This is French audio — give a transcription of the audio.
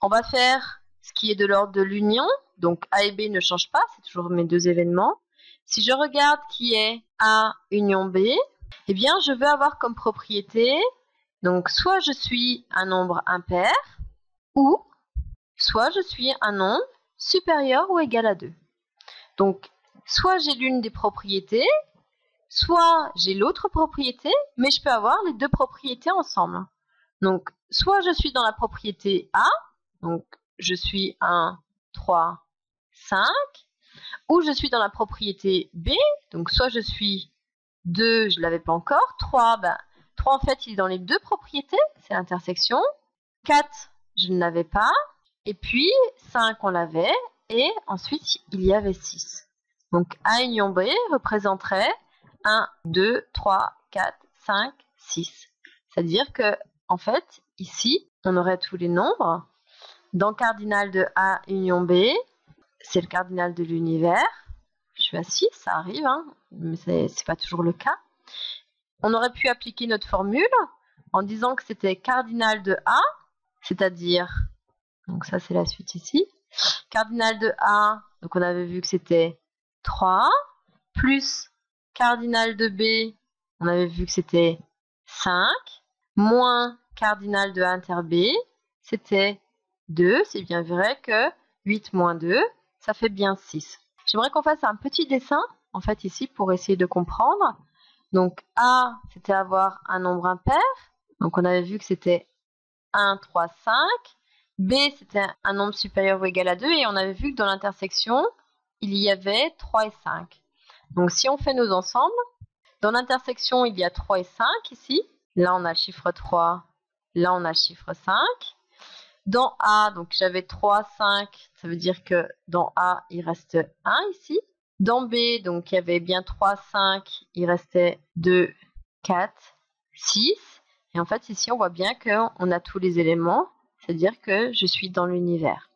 On va faire ce qui est de l'ordre de l'union. Donc A et B ne changent pas, c'est toujours mes deux événements. Si je regarde qui est A union B, eh bien je veux avoir comme propriété, donc soit je suis un nombre impair, ou soit je suis un nombre supérieur ou égal à 2. Donc soit j'ai l'une des propriétés, soit j'ai l'autre propriété, mais je peux avoir les deux propriétés ensemble. Donc soit je suis dans la propriété A, donc je suis 1, 3, 5, ou je suis dans la propriété B, donc soit je suis 2, je ne l'avais pas encore, 3, 3 en fait il est dans les deux propriétés, c'est l'intersection, 4 je ne l'avais pas, et puis 5 on l'avait, et ensuite il y avait 6. Donc A union B représenterait 1, 2, 3, 4, 5, 6. C'est-à-dire que, en fait, ici, on aurait tous les nombres. Dans cardinal de A union B, c'est le cardinal de l'univers. Je suis à 6, ça arrive, hein, mais c'est pas toujours le cas. On aurait pu appliquer notre formule en disant que c'était cardinal de A, c'est-à-dire, donc ça c'est la suite ici, cardinal de A, donc on avait vu que c'était 3, plus cardinal de B, on avait vu que c'était 5, moins cardinal de A inter B, c'était 2. C'est bien vrai que 8 moins 2, ça fait bien 6. J'aimerais qu'on fasse un petit dessin, en fait, ici, pour essayer de comprendre. Donc, A, c'était avoir un nombre impair. Donc, on avait vu que c'était 1, 3, 5. B, c'était un nombre supérieur ou égal à 2. Et on avait vu que dans l'intersection, il y avait 3 et 5. Donc, si on fait nos ensembles, dans l'intersection, il y a 3 et 5 ici. Là, on a le chiffre 3. Là, on a le chiffre 5. Dans A, donc j'avais 3, 5. Ça veut dire que dans A, il reste 1 ici. Dans B, donc il y avait bien 3, 5. Il restait 2, 4, 6. Et en fait, ici, on voit bien qu'on a tous les éléments. C'est-à-dire que je suis dans l'univers.